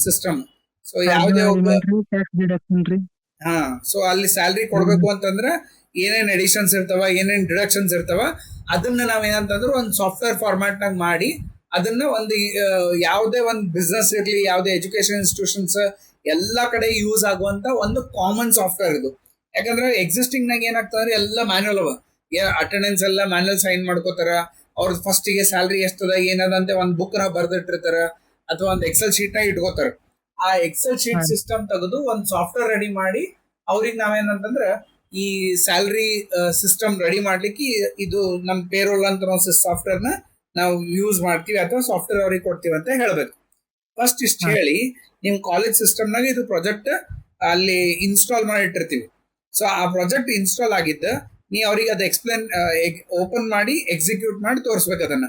System. So ಯಾವುದೇ ಒಬ್ಬ tax deduction ರೀ. ಹಾ, ಸೊ ಅಲ್ಲಿ ಸ್ಯಾಲ್ರಿ ಕೊಡ್ಬೇಕು ಅಂತಂದ್ರ ಏನೇನ್ ಎಡಿಷನ್ಸ್ ಇರ್ತಾವ, ಏನೇನ್ ಡಿಡಕ್ಷನ್ಸ್ ಇರ್ತಾವ, ಅದನ್ನ ನಾವ್ ಏನಂತಂದ್ರೆ ಒಂದು ಸಾಫ್ಟ್ವೇರ್ ಫಾರ್ಮ್ಯಾಟ್ ನಾಗ ಮಾಡಿ ಅದನ್ನ ಒಂದು ಯಾವುದೇ ಒಂದು ಬಿಸ್ನೆಸ್ ಇರ್ಲಿ, ಯಾವುದೇ ಎಜುಕೇಶನ್ ಇನ್ಸ್ಟಿಟ್ಯೂಷನ್ಸ್ ಎಲ್ಲಾ ಕಡೆ ಯೂಸ್ ಆಗುವಂತ ಒಂದು ಕಾಮನ್ ಸಾಫ್ಟ್ವೇರ್ ಇದು. ಯಾಕಂದ್ರೆ ಎಕ್ಸಿಸ್ಟಿಂಗ್ ನಾಗ ಏನಾಗ್ತದ್ರೆ ಎಲ್ಲ ಮ್ಯಾನ್ಯಲ್ ಅವ, ಅಟೆಂಡೆನ್ಸ್ ಎಲ್ಲ ಮ್ಯಾನ್ಯಲ್ ಸೈನ್ ಮಾಡ್ಕೋತಾರ. ಅವ್ರ ಫಸ್ಟಿಗೆ ಸ್ಯಾಲ್ರಿ ಎಷ್ಟದ ಏನದ ಅಂತ ಒಂದು ಬುಕ್ ನ ಬರ್ದಿಟ್ಟಿರ್ತಾರ, ಅಥವಾ ಒಂದು ಎಕ್ಸೆಲ್ ಶೀಟ್ ನ ಇಟ್ಕೋತಾರ. ಆ ಎಕ್ಸೆಲ್ ಶೀಟ್ ಸಿಸ್ಟಮ್ ತೆಗೆದು ಒಂದು ಸಾಫ್ಟ್ವೇರ್ ರೆಡಿ ಮಾಡಿ ಅವ್ರಿಗೆ ನಾವೇನಂತಂದ್ರ ಈ ಸ್ಯಾಲ್ರಿ ಸಿಸ್ಟಮ್ ರೆಡಿ ಮಾಡ್ಲಿಕ್ಕೆ ಇದು ನಮ್ ಪೇರೋಲ್ ಅಂತ ನಾವು ಸಾಫ್ಟ್ವೇರ್ ನ ನಾವು ಯೂಸ್ ಮಾಡ್ತೀವಿ ಅಥವಾ ಸಾಫ್ಟ್ವೇರ್ ಅವ್ರಿಗೆ ಕೊಡ್ತೀವಿ ಅಂತ ಹೇಳ್ಬೇಕು. ಫಸ್ಟ್ ಇಷ್ಟು ಹೇಳಿ, ನಿಮ್ ಕಾಲೇಜ್ ಸಿಸ್ಟಮ್ನಾಗ ಇದು ಪ್ರಾಜೆಕ್ಟ್ ಅಲ್ಲಿ ಇನ್ಸ್ಟಾಲ್ ಮಾಡಿ ಇಟ್ಟಿರ್ತೀವಿ. ಸೊ ಆ ಪ್ರಾಜೆಕ್ಟ್ ಇನ್ಸ್ಟಾಲ್ ಆಗಿದ್ದ ನೀ ಅವ್ರಿಗೆ ಅದು ಎಕ್ಸ್ಪ್ಲೇನ್ ಓಪನ್ ಮಾಡಿ ಎಕ್ಸಿಕ್ಯೂಟ್ ಮಾಡಿ ತೋರಿಸ್ಬೇಕು ಅದನ್ನ.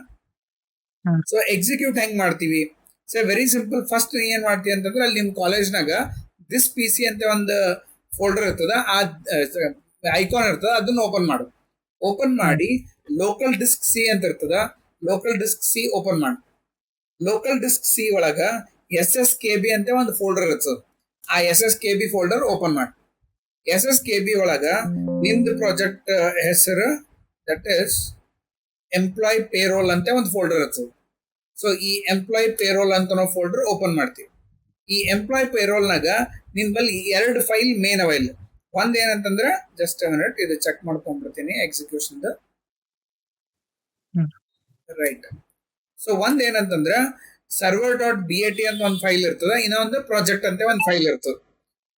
ಸೊ ಎಕ್ಸಿಕ್ಯೂಟ್ ಹೆಂಗ್ ಮಾಡ್ತೀವಿ? So very simple. ಫಸ್ಟ್ ನೀ ಏನ್ ಮಾಡ್ತೀವಿ ಅಂತಂದ್ರೆ ಅಲ್ಲಿ ನಿಮ್ ಕಾಲೇಜ್ನಾಗ ದಿಸ್ ಪಿ ಸಿ ಅಂತ ಒಂದು ಫೋಲ್ಡರ್ ಇರ್ತದ, ಆ ಐಕಾನ್ ಇರ್ತದ, ಅದನ್ನ ಓಪನ್ ಮಾಡು. ಓಪನ್ ಮಾಡಿ ಲೋಕಲ್ ಡಿಸ್ಕ್ ಸಿ ಅಂತ ಇರ್ತದ, ಲೋಕಲ್ ಡಿಸ್ಕ್ ಸಿ ಓಪನ್ ಮಾಡಿ. ಲೋಕಲ್ ಡಿಸ್ಕ್ ಸಿ ಒಳಗ SSKB ಅಂತ ಒಂದು ಫೋಲ್ಡರ್ ಇರ್ತದ, ಆ SSKB ಫೋಲ್ಡರ್ ಓಪನ್ ಮಾಡಿ. SSKB ಒಳಗ ನಿಮ್ದು ಪ್ರಾಜೆಕ್ಟ್ ಹೆಸರು ದಟ್ ಇಸ್ ಎಂಪ್ಲಾಯ್ ಪೇರೋಲ್ ಅಂತ ಒಂದು ಫೋಲ್ಡರ್ ಇರ್ತದೆ. ಸೊ ಈ ಎಂಪ್ಲಾಯ್ ಪೇರೋಲ್ ಅಂತ ನಾವು ಫೋಲ್ಡರ್ ಓಪನ್ ಮಾಡ್ತೀವಿ. ಈ ಎಂಪ್ಲಾಯ್ ಪೇರೋಲ್ ನಾಗ ನಿನ್ ಬಲ್ಲಿ 2 ಫೈಲ್ ಮೇನ್ ಅವ ಇಲ್ಲಿ. ಒಂದ್ ಏನಂತಂದ್ರ ಜಸ್ಟ್ ಮಿನಿಟ್, ಇದು ಚೆಕ್ ಮಾಡ್ಕೊಂಡ್ಬಿಡ್ತೀನಿ ಎಕ್ಸಿಕ್ಯೂಷನ್ ರೈಟ್. ಸೊ ಒಂದ್ ಏನಂತಂದ್ರ server.bat ಅಂತ ಒಂದು ಫೈಲ್ ಇರ್ತದ, ಇನ್ನೊಂದು ಪ್ರಾಜೆಕ್ಟ್ ಅಂತ ಒಂದು ಫೈಲ್ ಇರ್ತದೆ.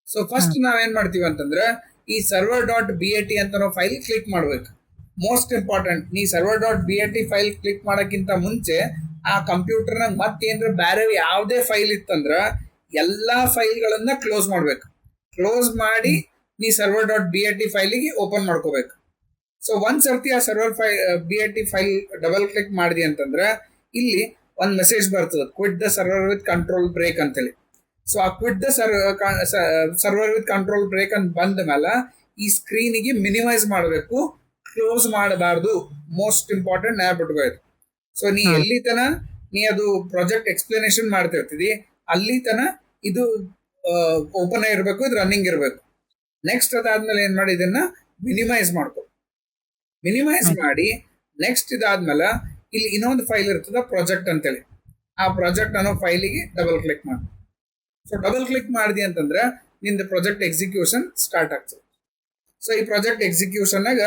ಸೊ ಫಸ್ಟ್ ನಾವೇನ್ ಮಾಡ್ತೀವಿ ಅಂತಂದ್ರ ಈ server.bat ಅಂತ ನಾವು ಫೈಲ್ ಕ್ಲಿಕ್ ಮಾಡ್ಬೇಕು. ಮೋಸ್ಟ್ ಇಂಪಾರ್ಟೆಂಟ್, ನೀ server.bat ಫೈಲ್ ಕ್ಲಿಕ್ ಮಾಡಕ್ಕಿಂತ ಮುಂಚೆ ಆ ಕಂಪ್ಯೂಟರ್ನಾಗ ಮತ್ತೇನ್ರ ಬೇರೆ ಯಾವುದೇ ಫೈಲ್ ಇತ್ತಂದ್ರ ಎಲ್ಲಾ ಫೈಲ್ಗಳನ್ನ ಕ್ಲೋಸ್ ಮಾಡ್ಬೇಕು. ಕ್ಲೋಸ್ ಮಾಡಿ ನೀ server.bat ಫೈಲಿಗೆ ಓಪನ್ ಮಾಡ್ಕೋಬೇಕು. ಸೊ ಒಂದ್ ಸರ್ತಿ ಆ BAT ಫೈಲ್ ಡಬಲ್ ಕ್ಲಿಕ್ ಮಾಡಿದಿ ಅಂತಂದ್ರ ಇಲ್ಲಿ ಒಂದ್ ಮೆಸೇಜ್ ಬರ್ತದೆ, quit the server with control break ಅಂತೇಳಿ. ಸೊ ಆ quit the server with control break ಅಂತ ಬಂದ ಮೇಲೆ ಈ ಸ್ಕ್ರೀನಿಗೆ ಮಿನಿಮೈಸ್ ಮಾಡಬೇಕು, ಕ್ಲೋಸ್ ಮಾಡಬಾರ್ದು. ಮೋಸ್ಟ್ ಇಂಪಾರ್ಟೆಂಟ್ ನೆನಪಿಟ್ಕೋಬೇಕು. ಸೊ ನೀ ಎಲ್ಲಿ ತನ ನೀ ಅದು ಪ್ರಾಜೆಕ್ಟ್ ಎಕ್ಸ್ಪ್ಲನೇಷನ್ ಮಾಡ್ತಿರ್ತೀವಿ ಅಲ್ಲಿ ತನ ಇದು ಓಪನ್ ಆಗಿರ್ಬೇಕು, ಇದು ರನ್ನಿಂಗ್ ಇರಬೇಕು. ನೆಕ್ಸ್ಟ್ ಅದಾದ್ಮೇಲೆ ಏನ್ ಮಾಡಿ ಇದನ್ನ ಮಿನಿಮೈಸ್ ಮಾಡ್ಕೊ. ಮಿನಿಮೈಸ್ ಮಾಡಿ ನೆಕ್ಸ್ಟ್ ಇದಾದ್ಮೇಲೆ ಇಲ್ಲಿ ಇನ್ನೊಂದು ಫೈಲ್ ಇರ್ತದ ಪ್ರಾಜೆಕ್ಟ್ ಅಂತೇಳಿ, ಆ ಪ್ರಾಜೆಕ್ಟ್ ಅನ್ನೋ ಫೈಲಿಗೆ ಡಬಲ್ ಕ್ಲಿಕ್ ಮಾಡಿ. ಸೊ ಡಬಲ್ ಕ್ಲಿಕ್ ಮಾಡಿದಿ ಅಂತಂದ್ರೆ ನಿಂದು ಪ್ರಾಜೆಕ್ಟ್ ಎಕ್ಸಿಕ್ಯೂಷನ್ ಸ್ಟಾರ್ಟ್ ಆಗ್ತದೆ. ಸೊ ಈ ಪ್ರಾಜೆಕ್ಟ್ ಎಕ್ಸಿಕ್ಯೂಷನ್ನಾಗ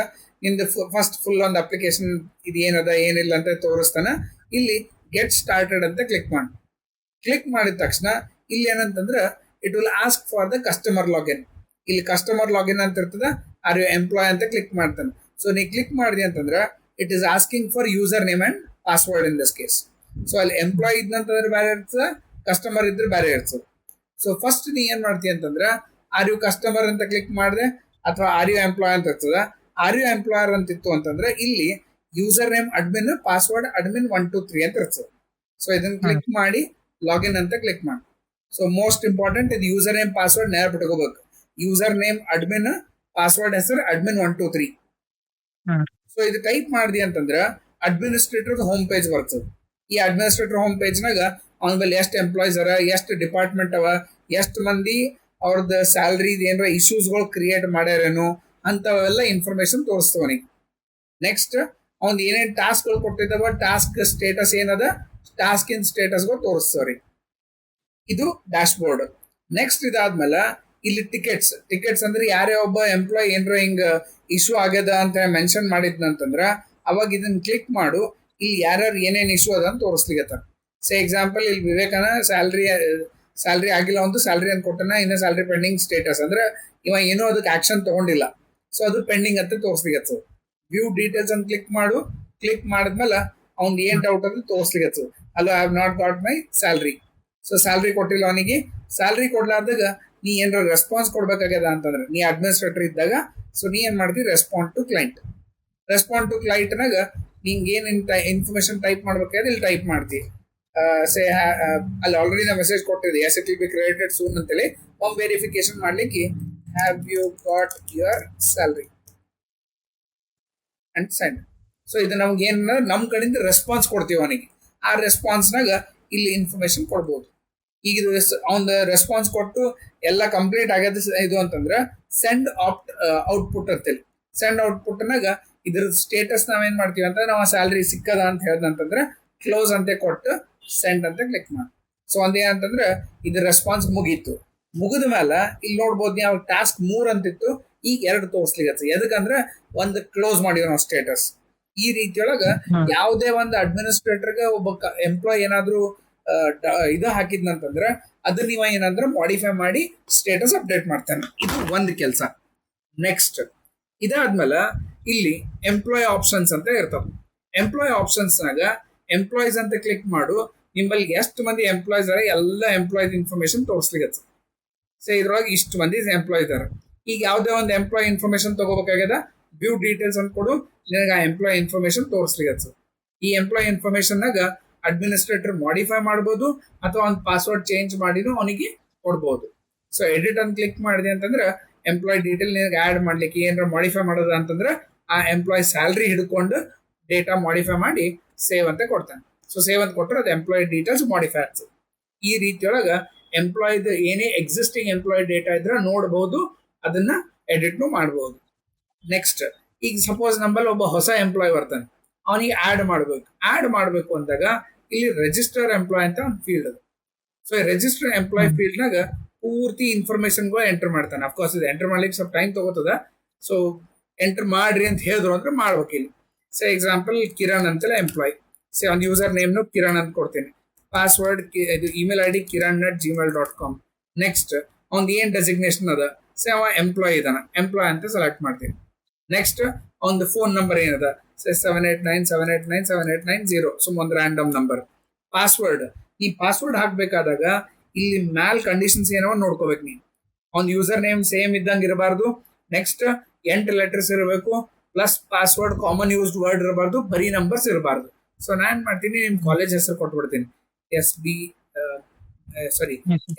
ನಿಂದು ಫಸ್ಟ್ ಫುಲ್ ಒಂದು ಅಪ್ಲಿಕೇಶನ್ ಇದು ಏನದ ಏನಿಲ್ಲ ಅಂತ ತೋರಿಸ್ತಾನ. ಇಲ್ಲಿ ಗೆಟ್ ಸ್ಟಾರ್ಟೆಡ್ ಅಂತ ಕ್ಲಿಕ್ ಮಾಡಿ. ಕ್ಲಿಕ್ ಮಾಡಿದ ತಕ್ಷಣ ಇಲ್ಲಿ ಏನಂತಂದ್ರೆ it will ask for the customer login. ಇಲ್ಲಿ ಕಸ್ಟಮರ್ ಲಾಗಿನ್ ಅಂತ ಇರ್ತದ, ಆರ್ ಯು ಎಂಪ್ಲಾಯ್ ಅಂತ ಕ್ಲಿಕ್ ಮಾಡ್ತಾನೆ. ಸೊ ನೀ ಕ್ಲಿಕ್ ಮಾಡಿದಿ ಅಂತಂದ್ರೆ it is asking for user name and password in this case. So ಅಲ್ಲಿ ಎಂಪ್ಲಾಯ್ ಇದ್ನಂತಂದ್ರೆ ಬೇರೆ ಇರ್ತದ, ಕಸ್ಟಮರ್ ಇದ್ರೆ ಬೇರೆ ಇರ್ತದೆ. ಸೊ ಫಸ್ಟ್ ನೀ ಏನ್ ಮಾಡ್ತೀಯ ಅಂತಂದ್ರೆ ಆರ್ ಯು ಕಸ್ಟಮರ್ ಅಂತ ಕ್ಲಿಕ್ ಮಾಡಿದೆ ಅಥವಾ ಆರ್ ಯು ಎಂಪ್ಲಾಯ್ ಅಂತ ಇರ್ತದ. ಆರ್ ಯು ಎಂಪ್ಲಾಯರ್ ಅಂತಿತ್ತು ಅಂತಂದ್ರೆ ಇಲ್ಲಿ user name admin, password admin 1 2 3 ಅಂತ ಇರ್ತದೆ. ಸೊ ಇದನ್ನ ಕ್ಲಿಕ್ ಮಾಡಿ ಲಾಗಿನ್ ಅಂತ ಕ್ಲಿಕ್ ಮಾಡಿ. ಸೊ ಮೋಸ್ಟ್ ಇಂಪಾರ್ಟೆಂಟ್ ಇದು ಯೂಸರ್ ನೇಮ್ ಪಾಸ್ವರ್ಡ್ ನೆನಪಿಟ್ಕೋಬೇಕು. ಯೂಸರ್ ನೇಮ್ ಅಡ್ಮಿನ್, ಪಾಸ್ವರ್ಡ್ ಹೆಸರು ಅಡ್ಮಿನ್ 1 2 3. ಸೊ ಇದು ಟೈಪ್ ಮಾಡಿದಿ ಅಂತಂದ್ರ ಅಡ್ಮಿನಿಸ್ಟ್ರೇಟರ್ ಹೋಮ್ ಪೇಜ್ ಬರ್ತದೆ. ಈ ಅಡ್ಮಿನಿಸ್ಟ್ರೇಟರ್ ಹೋಮ್ ಪೇಜ್ನಾಗ ಅವನ ಬಳಿ ಎಷ್ಟು ಎಂಪ್ಲಾಯ್ಸ್ ಅರ, ಎಷ್ಟು ಡಿಪಾರ್ಟ್ಮೆಂಟ್ ಅವ, ಎಷ್ಟು ಮಂದಿ ಅವ್ರದ್ದು ಸ್ಯಾಲ್ರಿ ಏನಾರ ಇಶ್ಯೂಸ್ಗಳು ಕ್ರಿಯೇಟ್ ಮಾಡ್ಯಾರೇನು ಅಂತವೆಲ್ಲ ಇನ್ಫಾರ್ಮೇಶನ್ ತೋರಿಸ್ತವನಿಗೆ. ನೆಕ್ಸ್ಟ್ ಅವ್ನ್ ಏನೇನು ಟಾಸ್ಕ್ಗಳು ಕೊಟ್ಟಿದ್ದಾವ, ಟಾಸ್ಕ್ ಸ್ಟೇಟಸ್ ಏನದ, ಟಾಸ್ಕ್ ಇನ್ ಸ್ಟೇಟಸ್ಗಳು ತೋರಿಸ್ತವ್ರಿಗೆ. ಇದು ಡ್ಯಾಶ್ ಬೋರ್ಡ್. ನೆಕ್ಸ್ಟ್ ಇದಾದ್ಮೇಲೆ ಇಲ್ಲಿ ಟಿಕೆಟ್ಸ್ ಅಂದ್ರೆ ಯಾರೇ ಒಬ್ಬ ಎಂಪ್ಲಾಯ್ ಏನ್ರ ಹಿಂಗ ಇಶ್ಯೂ ಆಗ್ಯದ ಅಂತ ಮೆನ್ಷನ್ ಮಾಡಿದ್ನಂತಂದ್ರ ಅವಾಗ ಇದನ್ನ ಕ್ಲಿಕ್ ಮಾಡು. ಇಲ್ಲಿ ಯಾರ್ಯಾರು ಏನೇನು ಇಶ್ಯೂ ಅದ ಅಂತ ತೋರಿಸ್ಲಿಕ್ಕೆ. ಸೇ ಎಕ್ಸಾಂಪಲ್ ಇಲ್ಲಿ ವಿವೇಕನ ಸ್ಯಾಲ್ರಿ ಆಗಿಲ್ಲ, ಒಂದು ಸ್ಯಾಲ್ರಿ ಅಂತ ಕೊಟ್ಟನ, ಇನ್ನು ಸ್ಯಾಲ್ರಿ ಪೆಂಡಿಂಗ್ ಸ್ಟೇಟಸ್ ಅಂದ್ರೆ ಇವ ಏನೋ ಅದಕ್ಕೆ ಆಕ್ಷನ್ ತಗೊಂಡಿಲ್ಲ, ಸೊ ಅದು ಪೆಂಡಿಂಗ್ ಅಂತ ತೋರಿಸ್ಲಿಕ್ಕೆ. ವ್ಯೂ ಡೀಟೇಲ್ಸ್ ಅಂತ ಕ್ಲಿಕ್ ಮಾಡು. ಕ್ಲಿಕ್ ಮಾಡಿದ್ಮೇಲೆ ಅವ್ನ್ ಏನ್ ಡೌಟ್ ಅದು ತೋರಿಸ್ಲಿಕ್ಕೆ. ಅಲ್ಲೋ I have not got my salary. So salary ಕೊಟ್ಟಿಲ್ಲ ಅವನಿಗೆ. ಸ್ಯಾಲ್ರಿ ಕೊಡ್ಲಾರ್ದಾಗ ನೀ ಏನಾರ ರೆಸ್ಪಾನ್ಸ್ ಕೊಡ್ಬೇಕಾಗ್ಯದ ಅಂತಂದ್ರೆ ನೀ ಅಡ್ಮಿನಿಸ್ಟ್ರೇಟರ್ ಇದ್ದಾಗ ಸೊ ನೀ ಏನ್ ಮಾಡ್ತೀವಿ, respond to client. Respond to ಕ್ಲೈಂಟ್ನಾಗ ನಿಂಗೆ ಏನ್ ಇನ್ಫಾರ್ಮೇಶನ್ ಟೈಪ್ ಮಾಡ್ಬೇಕಾದ್ರೆ ಇಲ್ಲಿ ಟೈಪ್ ಮಾಡ್ತೀವಿ. ಅಲ್ಲಿ ಆಲ್ರೆಡಿ ನಾ ಮೆಸೇಜ್ ಕೊಟ್ಟಿದ್ದೆ, yes it will be credited soon ಅಂತೇಳಿ. ಹೋಮ್ ವೆರಿಫಿಕೇಶನ್ ಮಾಡ್ಲಿಕ್ಕೆ have you got your salary and send. So ಇದು ನಮ್ಗೆ ಏನ್ ನಮ್ ಕಡೆಯಿಂದ ರೆಸ್ಪಾನ್ಸ್ ಕೊಡ್ತೀವಿ ಅವನಿಗೆ. ಆ ರೆಸ್ಪಾನ್ಸ್ನಾಗ ಇಲ್ಲಿ ಇನ್ಫಾರ್ಮೇಶನ್ ಕೊಡ್ಬೋದು. ಈಗ ಇದು ಅವ್ನ ರೆಸ್ಪಾನ್ಸ್ ಕೊಟ್ಟು ಎಲ್ಲ ಕಂಪ್ಲೀಟ್ ಆಗ್ಯದ ಇದು ಅಂತಂದ್ರೆ ಸೆಂಡ್ ಔಟ್ಪುಟ್ ಅಂತೇಳಿ ಸೆಂಡ್ ಔಟ್ಪುಟ್ನಾಗ ಇದ್ರ ಸ್ಟೇಟಸ್ ನಾವೇನ್ ಮಾಡ್ತೀವಿ ಅಂತ ನಾವು ಸ್ಯಾಲ್ರಿ ಸಿಕ್ಕದ ಅಂತ ಹೇಳ್ದಂತಂದ್ರೆ ಕ್ಲೋಸ್ ಅಂತ ಕೊಟ್ಟು ಸೆಂಡ್ ಅಂತ ಕ್ಲಿಕ್ ಮಾಡಿ. ಸೊ ಒಂದೇನಂತಂದ್ರೆ ಇದ್ರ ರೆಸ್ಪಾನ್ಸ್ ಮುಗೀತು. ಮುಗಿದ ಮೇಲೆ ಇಲ್ಲಿ ನೋಡ್ಬೋದು ನೀವು ಟಾಸ್ಕ್ 3 ಅಂತಿತ್ತು, ಈಗ 2 ತೋರಿಸ್ಲಿಕ್ಕೆ. ಎದಕ್ಕಂದ್ರೆ ಒಂದು ಕ್ಲೋಸ್ ಮಾಡಿರೋ ನಾವು ಸ್ಟೇಟಸ್. ಈ ರೀತಿಯೊಳಗ ಯಾವುದೇ ಒಂದು ಅಡ್ಮಿನಿಸ್ಟ್ರೇಟರ್ಗೆ ಒಬ್ಬ ಎಂಪ್ಲಾಯ್ ಏನಾದ್ರು ಇದು ಹಾಕಿದ್ನಂತಂದ್ರೆ ಅದನ್ನ ನೀವ ಏನಂದ್ರೆ ಮಾಡಿಫೈ ಮಾಡಿ ಸ್ಟೇಟಸ್ ಅಪ್ಡೇಟ್ ಮಾಡ್ತಾನೆ. ಇದು ಒಂದು ಕೆಲಸ. ನೆಕ್ಸ್ಟ್ ಇದಾದ್ಮೇಲೆ ಇಲ್ಲಿ ಎಂಪ್ಲಾಯ್ ಆಪ್ಷನ್ಸ್ ಅಂತ ಇರ್ತಾವೆ. ಎಂಪ್ಲಾಯ್ ಆಪ್ಷನ್ಸ್ನಾಗ ಎಂಪ್ಲಾಯ್ಸ್ ಅಂತ ಕ್ಲಿಕ್ ಮಾಡು. ನಿಮ್ಮಲ್ಲಿ ಎಷ್ಟು ಮಂದಿ ಎಂಪ್ಲಾಯ್ಸ್ ಅರ ಎಲ್ಲ ಎಂಪ್ಲಾಯ್ಸ್ ಇನ್ಫಾರ್ಮೇಶನ್ ತೋರಿಸ್ಲಿಕ್ಕೆ. ಸೊ ಇದ್ರೊಳಗೆ ಇಷ್ಟು ಮಂದಿ ಎಂಪ್ಲಾಯ್ ಇದಾರೆ. ಈಗ ಯಾವುದೇ ಒಂದು ಎಂಪ್ಲಾಯ್ ಇನ್ಫಾರ್ಮೇಶನ್ ತಗೋಬೇಕಾಗ್ಯದ, ವ್ಯೂ ಡೀಟೇಲ್ಸ್ ಅಂತ ಕೊಡು, ನಿನಗೆ ಆ ಎಂಪ್ಲಾಯ್ ಇನ್ಫಾರ್ಮೇಶನ್ ತೋರಿಸ್ಲಿಕ್ಕೆ. ಈ ಎಂಪ್ಲಾಯ್ ಇನ್ಫಾರ್ಮೇಶನ್ನಾಗ ಅಡ್ಮಿನಿಸ್ಟ್ರೇಟರ್ ಮಾಡಿಫೈ ಮಾಡ್ಬೋದು ಅಥವಾ ಒಂದು ಪಾಸ್ವರ್ಡ್ ಚೇಂಜ್ ಮಾಡಿನೂ ಅವನಿಗೆ ಕೊಡ್ಬೋದು. ಸೊ ಎಡಿಟ್ ಅಂತ ಕ್ಲಿಕ್ ಮಾಡಿದೆ ಅಂತಂದ್ರೆ ಎಂಪ್ಲಾಯ್ ಡೀಟೇಲ್ ನಿನಗೆ ಆ್ಯಡ್ ಮಾಡ್ಲಿಕ್ಕೆ ಏನಾರ ಮಾಡಿಫೈ ಮಾಡೋದ ಅಂತಂದ್ರೆ ಆ ಎಂಪ್ಲಾಯ್ ಸ್ಯಾಲ್ರಿ ಹಿಡ್ಕೊಂಡು ಡೇಟಾ ಮಾಡಿಫೈ ಮಾಡಿ ಸೇವ್ ಅಂತ ಕೊಡ್ತಾನೆ. ಸೊ ಸೇವ್ ಅಂತ ಕೊಟ್ಟರೆ ಅದು ಎಂಪ್ಲಾಯ್ ಡೀಟೇಲ್ಸ್ ಮಾಡಿಫೈ ಆಗ್ತದೆ. ಈ ರೀತಿಯೊಳಗೆ ಎಂಪ್ಲಾಯ್ದು ಏನೇ ಎಕ್ಸಿಸ್ಟಿಂಗ್ ಎಂಪ್ಲಾಯ್ ಡೇಟಾ ಇದ್ರೆ ನೋಡ್ಬೋದು, ಅದನ್ನ ಎಡಿಟ್ನು ಮಾಡ್ಬೋದು. ನೆಕ್ಸ್ಟ್ ಈಗ ಸಪೋಸ್ ನಮ್ಮಲ್ಲಿ ಒಬ್ಬ ಹೊಸ ಎಂಪ್ಲಾಯ್ ಬರ್ತಾನೆ, ಅವನಿಗೆ ಆ್ಯಡ್ ಮಾಡಬೇಕು ಅಂದಾಗ ಇಲ್ಲಿ ರಿಜಿಸ್ಟರ್ ಎಂಪ್ಲಾಯ್ ಅಂತ ಒಂದು ಫೀಲ್ಡ್ ಅದು. ಸೊ ರಿಜಿಸ್ಟರ್ ಎಂಪ್ಲಾಯ್ ಫೀಲ್ಡ್ನಾಗ ಪೂರ್ತಿ ಇನ್ಫಾರ್ಮೇಶನ್ಗಳು ಎಂಟರ್ ಮಾಡ್ತಾನೆ. ಅಫ್ಕೋರ್ಸ್ ಇದು ಎಂಟರ್ ಮಾಡ್ಲಿಕ್ಕೆ ಸ್ವಲ್ಪ ಟೈಮ್ ತಗೋತದ. ಸೊ ಎಂಟರ್ ಮಾಡ್ರಿ ಅಂತ ಹೇಳಿದ್ರು ಅಂದ್ರೆ ಮಾಡ್ಬೇಕು ಇಲ್ಲಿ. ಸೊ ಎಕ್ಸಾಂಪಲ್ ಕಿರಣ್ ಅಂತೇಳಿ ಎಂಪ್ಲಾಯ್. ಸೊ ಒಂದು ಯೂಸರ್ ನೇಮ್ನು ಕಿರಣ್ ಅಂತ ಕೊಡ್ತೀನಿ. ಪಾಸ್ವರ್ಡ್ ಇದು ಇಮೇಲ್ ID kiran@gmail.com. ನೆಕ್ಸ್ಟ್ ಅವ್ನು ಏನು ಡೆಸಿಗ್ನೇಷನ್ ಅದ, ಸೊ ಅವ ಎಂಪ್ಲಾಯ್ ಇದಾನ, ಎಂಪ್ಲಾಯ್ ಅಂತ ಸೆಲೆಕ್ಟ್ ಮಾಡ್ತೀನಿ. ನೆಕ್ಸ್ಟ್ ಒಂದು ಫೋನ್ ನಂಬರ್ ಏನದ, 7897897890. ಸುಮ್ಮ ಒಂದು ರ್ಯಾಂಡಮ್ ನಂಬರ್. ಪಾಸ್ವರ್ಡ್, ಈ ಪಾಸ್ವರ್ಡ್ ಹಾಕ್ಬೇಕಾದಾಗ ಇಲ್ಲಿ ಮ್ಯಾಲ್ ಕಂಡೀಷನ್ಸ್ ಏನೋ ನೋಡ್ಕೋಬೇಕು ನೀವು. ಒಂದು ಯೂಸರ್ ನೇಮ್ ಸೇಮ್ ಇದ್ದಂಗೆ ಇರಬಾರ್ದು. ನೆಕ್ಸ್ಟ್ 8 ಲೆಟರ್ಸ್ ಇರಬೇಕು, plus password common used word ಇರಬಾರ್ದು, ಬರೀ ನಂಬರ್ಸ್ ಇರಬಾರ್ದು. ಸೊ ನಾನು ಮಾಡ್ತೀನಿ, ನಿಮ್ಮ ಕಾಲೇಜ್ ಹೆಸರು ಕೊಟ್ಬಿಡ್ತೀನಿ,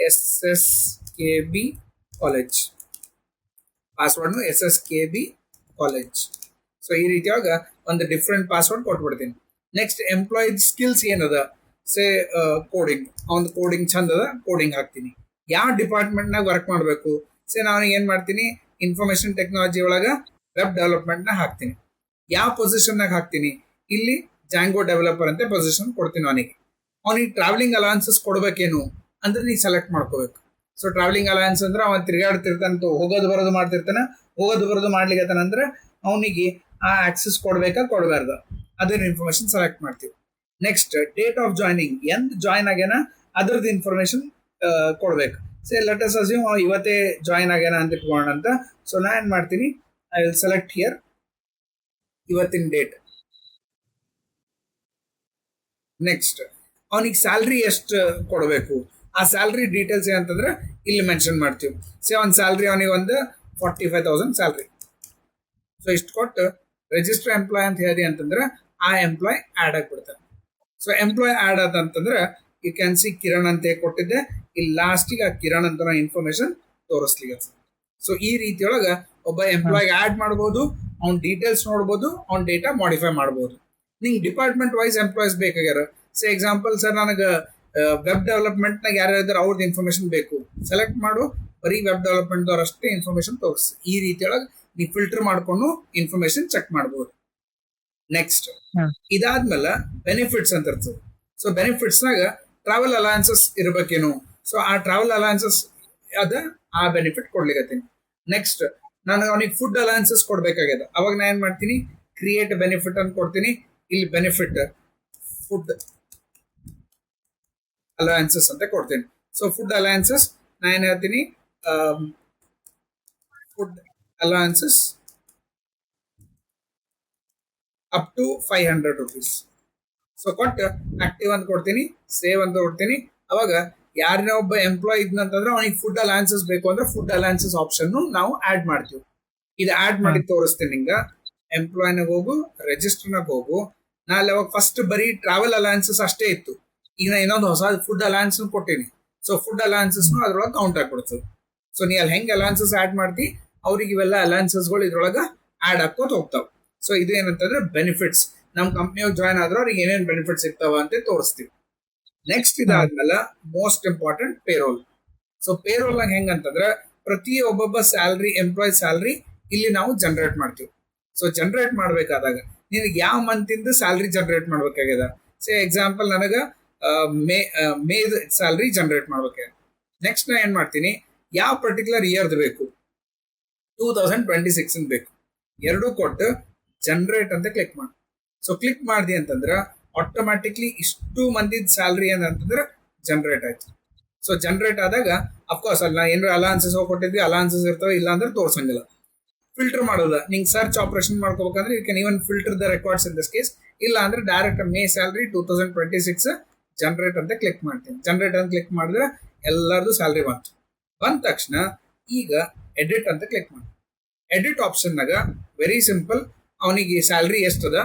SSKB ಕಾಲೇಜ್. ಪಾಸ್ವರ್ಡ್ನು SSKB ಕಾಲೇಜ್. ಸೊ ಈ ರೀತಿಯಾಗ ಒಂದು ಡಿಫ್ರೆಂಟ್ ಪಾಸ್ವರ್ಡ್ ಕೊಟ್ಬಿಡ್ತೀನಿ. ನೆಕ್ಸ್ಟ್ ಎಂಪ್ಲಾಯ್ ಸ್ಕಿಲ್ಸ್ ಏನದ, ಸೇ ಕೋಡಿಂಗ್, ಒಂದು ಕೋಡಿಂಗ್ ಚಂದ ಅದ, ಕೋಡಿಂಗ್ ಹಾಕ್ತೀನಿ. ಯಾವ ಡಿಪಾರ್ಟ್ಮೆಂಟ್ನಾಗ ವರ್ಕ್ ಮಾಡಬೇಕು, ಸೇ ನಾನು ಏನು ಮಾಡ್ತೀನಿ, ಇನ್ಫಾರ್ಮೇಶನ್ ಟೆಕ್ನಾಲಜಿ ಒಳಗೆ ವೆಬ್ ಡೆವಲಪ್ಮೆಂಟ್ನಾಗ ಹಾಕ್ತೀನಿ. ಯಾವ ಪೊಸಿಷನ್ನಾಗ ಹಾಕ್ತೀನಿ, ಇಲ್ಲಿ ಜಾಂಗೋ ಡೆವಲಪರ್ ಅಂತ ಪೊಸಿಷನ್ ಕೊಡ್ತೀನಿ. ಅವನಿಗೆ ಟ್ರಾವೆಲಿಂಗ್ ಅಲವೆನ್ಸಸ್ ಕೊಡ್ಬೇಕೇನು ಅಂದ್ರೆ ನೀವು ಸೆಲೆಕ್ಟ್ ಮಾಡ್ಕೋಬೇಕು. ಸೊ ಟ್ರಾವೆಲಿಂಗ್ ಅಲವೆನ್ಸ್ ಅಂದ್ರೆ ಅವನು ತಿರುಗಾಡ್ತಿರ್ತಾನೆ, ಹೋಗೋದು ಬರೋದು ಮಾಡ್ತಿರ್ತಾನೆ. ಹೋಗೋದು ಬರೋದು ಮಾಡ್ಲಿಕ್ಕತ್ತಾನಂದ್ರೆ ಅವನಿಗೆ ಆ ಆಕ್ಸೆಸ್ ಕೊಡ್ಬೇಕಾ ಕೊಡಬಾರ್ದು, ಅದನ್ನ ಇನ್ಫಾರ್ಮೇಶನ್ ಸೆಲೆಕ್ಟ್ ಮಾಡ್ತೀವಿ. ನೆಕ್ಸ್ಟ್ ಡೇಟ್ ಆಫ್ ಜಾಯ್ನಿಂಗ್, ಎಂದ್ ಜಾಯ್ನ್ ಆಗ್ಯಾನ ಅದ್ರದ್ದು ಇನ್ಫಾರ್ಮೇಶನ್ ಕೊಡ್ಬೇಕು. ಸೇ ಲೆಟಸ್ ಅಸ್ಯೂಮ್ ಇವತ್ತೇ ಜಾಯ್ನ್ ಆಗ್ಯಾನ ಅಂತ ಇಟ್ಕೊಳ್ಳೋಣ ಅಂತ. ಸೊ ನಾ ಏನು ಮಾಡ್ತೀನಿ, ಐ ವಿಲ್ ಸೆಲೆಕ್ಟ್ ಹಿಯರ್ ಇವತ್ತಿನ ಡೇಟ್. ನೆಕ್ಸ್ಟ್ ಅವನಿಗೆ ಸ್ಯಾಲ್ರಿ ಎಷ್ಟು ಕೊಡಬೇಕು, ಆ ಸ್ಯಾಲ್ರಿ ಡೀಟೇಲ್ಸ್ ಏನಂತಂದ್ರೆ ಇಲ್ಲಿ ಮೆನ್ಷನ್ ಮಾಡ್ತೀವಿ. ಸೇ ಒಂದು ಸ್ಯಾಲ್ರಿ ಅವನಿಗೆ ಒಂದು 45,000 ಸ್ಯಾಲ್ರಿ. ಸೊ ಇಷ್ಟು ಕೊಟ್ಟು ರಿಜಿಸ್ಟರ್ ಎಂಪ್ಲಾಯ್ ಅಂತ ಹೇಳಿದೆ ಅಂತಂದ್ರೆ ಆ ಎಂಪ್ಲಾಯ್ ಆ್ಯಡ್ ಆಗಿಬಿಡ್ತಾರೆ. ಸೊ ಎಂಪ್ಲಾಯ್ ಆ್ಯಡ್ ಆದಂತಂದ್ರೆ ಯು ಕ್ಯಾನ್ ಸಿ ಕಿರಣ್ ಅಂತ ಕೊಟ್ಟಿದ್ದೆ, ಇಲ್ಲಿ ಲಾಸ್ಟಿಗೆ ಆ ಕಿರಣ್ ಅಂತ ಇನ್ಫಾರ್ಮೇಶನ್ ತೋರಿಸ್ಲಿಕ್ಕೆ. ಸೊ ಈ ರೀತಿಯೊಳಗೆ ಒಬ್ಬ ಎಂಪ್ಲಾಯ್ ಆ್ಯಡ್ ಮಾಡ್ಬೋದು, ಅವ್ನ ಡೀಟೇಲ್ಸ್ ನೋಡ್ಬೋದು, ಅವ್ನ ಡೇಟಾ ಮಾಡಿಫೈ ಮಾಡ್ಬೋದು. ನಿಂಗೆ ಡಿಪಾರ್ಟ್ಮೆಂಟ್ ವೈಸ್ ಎಂಪ್ಲಾಯ್ಸ್ ಬೇಕಾಗ್ಯಾರ. ಸೊ ಎಕ್ಸಾಂಪಲ್ ಸರ್ ನನಗೆ ವೆಬ್ ಡೆವಲಪ್ಮೆಂಟ್ನಾಗ ಯಾರ್ಯಾರು ಅವ್ರದ್ದು ಇನ್ಫಾರ್ಮೇಶನ್ ಬೇಕು, ಸೆಲೆಕ್ಟ್ ಮಾಡು, ಬರೀ ವೆಬ್ ಡೆವಲಪ್ಮೆಂಟ್ದವ್ರು ಅಷ್ಟೇ ಇನ್ಫಾರ್ಮೇಶನ್ ತೋರಿಸಿ. ಈ ರೀತಿಯೊಳಗೆ ನೀವು ಫಿಲ್ಟರ್ ಮಾಡ್ಕೊಂಡು ಇನ್ಫಾರ್ಮೇಶನ್ ಚೆಕ್ ಮಾಡ್ಬೋದು. ನೆಕ್ಸ್ಟ್ ಇದಾದ್ಮೇಲೆ ಬೆನಿಫಿಟ್ಸ್ ಅಂತ ಇರ್ತದೆ. ಸೊ ಬೆನಿಫಿಟ್ಸ್ನಾಗ ಟ್ರಾವೆಲ್ ಅಲಯನ್ಸಸ್ ಇರಬೇಕೇನು, ಸೊ ಆ ಟ್ರಾವೆಲ್ ಅಲಯನ್ಸಸ್ ಅದ ಆ ಬೆನಿಫಿಟ್ ಕೊಡ್ಲಿಕ್ಕತ್ತೀನಿ. ನೆಕ್ಸ್ಟ್ ನನಗೆ ಅವನಿಗೆ ಫುಡ್ ಅಲಯನ್ಸಸ್ ಕೊಡ್ಬೇಕಾಗ್ಯದ, ಅವಾಗ ನಾ ಏನು ಮಾಡ್ತೀನಿ, ಕ್ರಿಯೇಟ್ ಬೆನಿಫಿಟ್ ಅಂತ ಕೊಡ್ತೀನಿ. ಇಲ್ಲಿ ಬೆನಿಫಿಟ್ ಫುಡ್ ಅಲಯನ್ಸಸ್ ಅಂತ ಕೊಡ್ತೀನಿ. ಸೊ ಫುಡ್ ಅಲಯನ್ಸಸ್ ನಾ ಏನು ಹೇಳ್ತೀನಿ, food allowances up to 500 rupees. So ಕೊಟ್ಟು ಆಕ್ಟಿವ್ ಅಂತ ಕೊಡ್ತೀನಿ, ಸೇವ್ ಅಂತ ಕೊಡ್ತೀನಿ. ಅವಾಗ ಯಾರನ್ನ ಒಬ್ಬ ಎಂಪ್ಲಾಯ್ ಇದ್ನಂತಂದ್ರೆ ಅವನಿಗೆ ಫುಡ್ ಅಲಯನ್ಸಸ್ ಬೇಕು ಅಂದ್ರೆ ಫುಡ್ ಅಲಯನ್ಸಸ್ ಆಪ್ಷನ್ ನಾವು ಆಡ್ ಮಾಡ್ತೀವಿ. ಇದು ಆಡ್ ಮಾಡಿ ತೋರಿಸ್ತೀನಿ. ಹಿಂಗ ಎಂಪ್ಲಾಯ್ನಾಗ ಹೋಗು, ರಿಜಿಸ್ಟರ್ನಾಗ ಹೋಗು. ನಾಳೆ ಅವಾಗ ಫಸ್ಟ್ ಬರೀ ಟ್ರಾವೆಲ್ ಅಲಯನ್ಸಸ್ ಅಷ್ಟೇ ಇತ್ತು. ಈಗ ನಾ ಇನ್ನೊಂದು ಹೊಸ ಫುಡ್ ಅಲಯನ್ಸ್ ಕೊಟ್ಟೀನಿ. ಸೊ ಫುಡ್ ಅಲಯನ್ಸಸ್ ಅದ್ರೊಳಗೆ ಕೌಂಟ್ ಆಗ್ಬಿಡ್ತದೆ. ಸೊ ನೀ ಅಲ್ಲಿ ಹೆಂಗೆ ಅಲಯನ್ಸಸ್ ಆಡ್ ಮಾಡ್ತಿ, ಅವ್ರಿಗೆ ಇವೆಲ್ಲ ಅಲಯನ್ಸಸ್ಗಳು ಇದ್ರೊಳಗೆ ಆಡ್ ಹಾಕೋತ ಹೋಗ್ತಾವ. ಸೊ ಇದು ಏನಂತಂದ್ರೆ ಬೆನಿಫಿಟ್ಸ್. ನಮ್ಮ ಕಂಪ್ನಿಯಾಗ ಜಾಯ್ನ್ ಆದ್ರೆ ಅವ್ರಿಗೆ ಏನೇನು ಬೆನಿಫಿಟ್ಸ್ ಸಿಗ್ತಾವ ಅಂತ ತೋರಿಸ್ತೀವಿ. ನೆಕ್ಸ್ಟ್ ಇದಾದ್ಮೇಲೆ most important payroll. So payroll ಹೆಂಗಂತಂದ್ರೆ ಪ್ರತಿ ಒಬ್ಬೊಬ್ಬ ಎಂಪ್ಲಾಯ್ ಸ್ಯಾಲ್ರಿ ಇಲ್ಲಿ ನಾವು ಜನರೇಟ್ ಮಾಡ್ತೀವಿ. ಸೊ ಜನರೇಟ್ ಮಾಡ್ಬೇಕಾದಾಗ ನಿನಗೆ ಯಾವ ಮಂತ್ ಇಂದ ಸ್ಯಾಲ್ರಿ ಜನರೇಟ್ ಮಾಡ್ಬೇಕಾಗ್ಯದ, ಸೇ ಎಕ್ಸಾಂಪಲ್ ನನಗೆ ಮೇ ಸ್ಯಾಲ್ರಿ ಜನರೇಟ್ ಮಾಡ್ಬೇಕಾಗ್ಯದ. ನೆಕ್ಸ್ಟ್ ನಾ ಏನ್ ಮಾಡ್ತೀನಿ, ಯಾವ ಪರ್ಟಿಕ್ಯುಲರ್ ಇಯರ್ದು ಬೇಕು, 2026 ಬೇಕು, ಎರಡೂ ಕೊಟ್ಟು ಜನರೇಟ್ ಅಂತ ಕ್ಲಿಕ್ ಮಾಡಿ. ಸೊ ಕ್ಲಿಕ್ ಮಾಡಿದೆ ಅಂತಂದ್ರೆ ಆಟೋಮ್ಯಾಟಿಕ್ಲಿ ಇಷ್ಟು ಮಂದಿದ ಸ್ಯಾಲ್ರಿ ಏನಂತಂದ್ರೆ ಜನರೇಟ್ ಆಯ್ತು. ಸೊ ಜನರೇಟ್ ಆದಾಗ ಅಫ್ಕೋರ್ಸ್ ಅಲ್ಲಿ ನಾ ಏನಾರ ಅಲೌನ್ಸಸ್ ಕೊಟ್ಟಿದ್ವಿ, ಅಲೌನ್ಸಸ್ ಇರ್ತವೆ, ಇಲ್ಲ ಅಂದ್ರೆ ತೋರ್ಸಂಗಿಲ್ಲ. ಫಿಲ್ಟರ್ ಮಾಡೋದ, ನಿಂಗೆ ಸರ್ಚ್ ಆಪರೇಷನ್ ಮಾಡ್ಕೋಬೇಕಂದ್ರೆ you can even filter the records in this case. ಇಲ್ಲ ಅಂದ್ರೆ ಡೈರೆಕ್ಟ್ ಮೇ ಸ್ಯಾಲ್ರಿ 2026 ಜನರೇಟ್ ಅಂತ ಕ್ಲಿಕ್ ಮಾಡ್ತೀನಿ. ಜನರೇಟ್ ಅಂತ ಕ್ಲಿಕ್ ಮಾಡಿದ್ರೆ ಎಲ್ಲರದು ಸ್ಯಾಲ್ರಿ ಬಂತು. ಬಂದ ತಕ್ಷಣ ಈಗ ಎಡಿಟ್ ಅಂತ ಕ್ಲಿಕ್ ಮಾಡಿ. ಎಡಿಟ್ ಆಪ್ಷನ್ನಾಗ ವೆರಿ ಸಿಂಪಲ್, ಅವನಿಗೆ ಸ್ಯಾಲ್ರಿ ಎಷ್ಟದ,